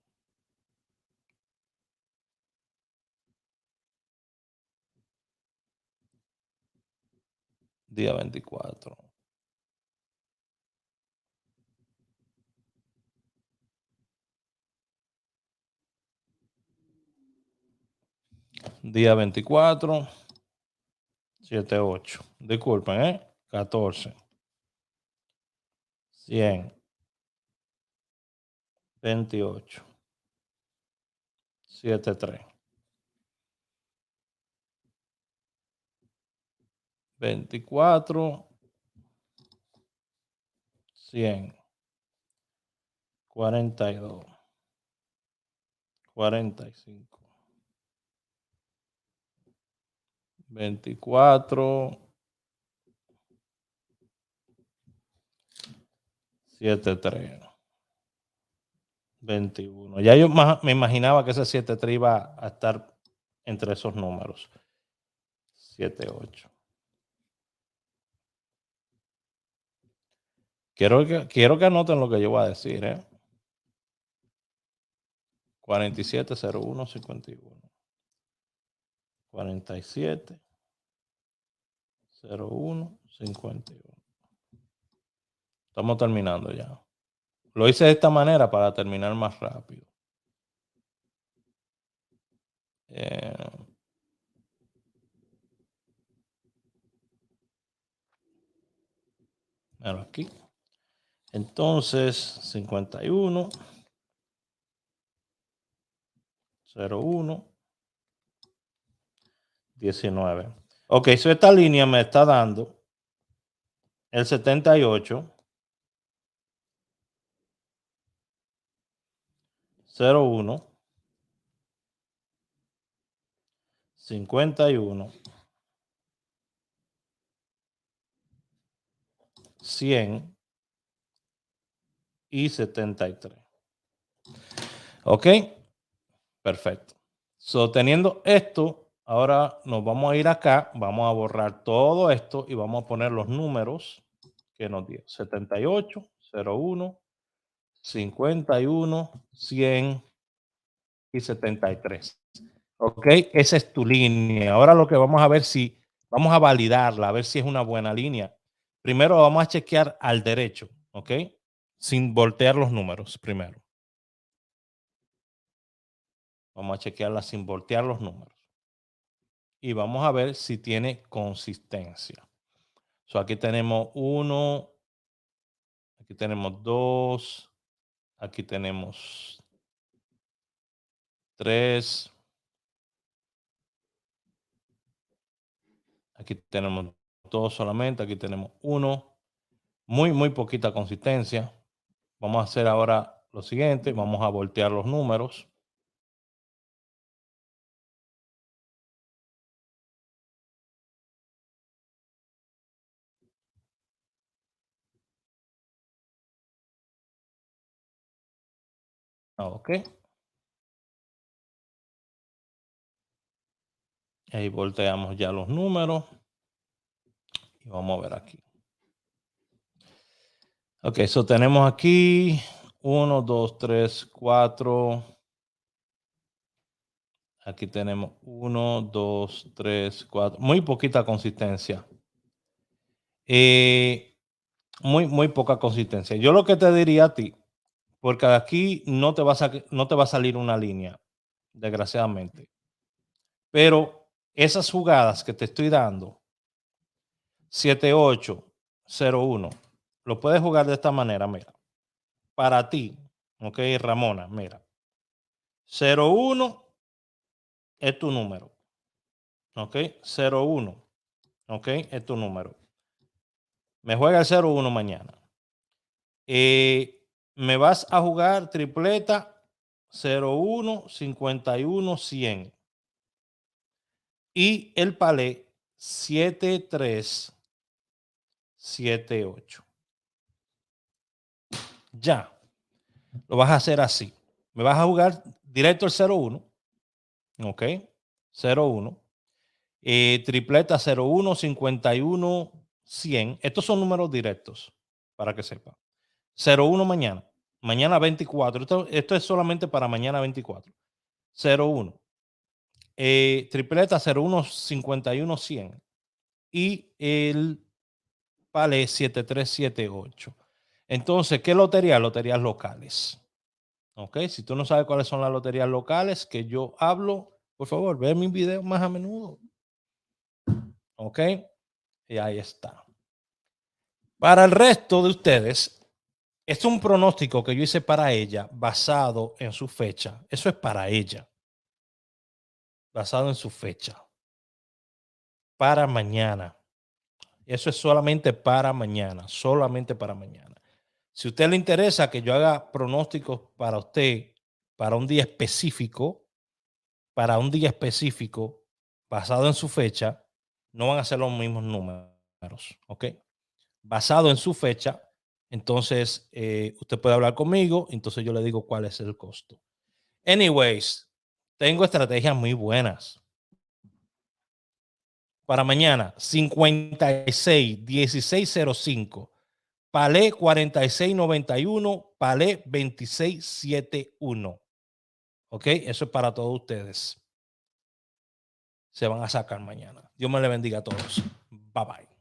Día 24. Día 24. 7, 8. Disculpen, 14. 100. 28. 7, 3. 24. 100. 42. 45. 24. 7, 3. 21. Ya yo me imaginaba que ese 7-3 iba a estar entre esos números. 7-8. Quiero que anoten lo que yo voy a decir, 47-01-51. 47-01-51. Estamos terminando ya. Lo hice de esta manera para terminar más rápido. Aquí. Entonces, 51, 01, 19. Ok, so esta línea me está dando el 78, 01, 51, 100 y 73. Ok, perfecto. So, teniendo esto, ahora nos vamos a ir acá, vamos a borrar todo esto y vamos a poner los números que nos dio. 78, 01, 51, 100 y 73. Ok, esa es tu línea. Ahora lo que vamos a ver si, vamos a validarla, a ver si es una buena línea. Primero vamos a chequear al derecho, ok, sin voltear los números primero. Vamos a chequearla sin voltear los números. Y vamos a ver si tiene consistencia. So, aquí tenemos 1, aquí tenemos 2, aquí tenemos 3, aquí tenemos 2 solamente, aquí tenemos 1. Muy poquita consistencia. Vamos a hacer ahora lo siguiente, vamos a voltear los números. Ok. Ahí volteamos ya los números. Y vamos a ver aquí. Ok, eso tenemos aquí 1, 2, 3, 4. Aquí tenemos 1, 2, 3, 4. Muy poquita consistencia. Muy poca consistencia. Yo lo que te diría a ti, porque aquí no te va a salir una línea, desgraciadamente. Pero esas jugadas que te estoy dando, 7801, lo puedes jugar de esta manera, mira. Para ti, ok, Ramona, mira. 01 es tu número. Ok, 01, ok, es tu número. Me juega el 01 mañana. Me vas a jugar tripleta 01, 51, 100. Y el palé 73, 78. Ya. Lo vas a hacer así. Me vas a jugar directo el 01. Ok. 01. Tripleta 01, 51, 100. Estos son números directos, para que sepa. 01 mañana. Mañana 24. Esto es solamente para mañana 24. 01. Tripleta 01, 51, 100. Y el Palé 7378. Entonces, ¿qué lotería? Loterías locales. Ok, si tú no sabes cuáles son las loterías locales que yo hablo, por favor, ve mis videos más a menudo. Ok, y ahí está. Para el resto de ustedes, es un pronóstico que yo hice para ella basado en su fecha. Eso es para ella. Basado en su fecha. Para mañana. Eso es solamente para mañana. Solamente para mañana. Si a usted le interesa que yo haga pronósticos para usted, para un día específico, basado en su fecha, no van a ser los mismos números. ¿Ok? Basado en su fecha, entonces usted puede hablar conmigo, entonces yo le digo cuál es el costo. Anyways, tengo estrategias muy buenas. Para mañana, 56, 1605, Palé 4691, Palé 2671. ¿Ok? Eso es para todos ustedes. Se van a sacar mañana. Dios me le bendiga a todos. Bye bye.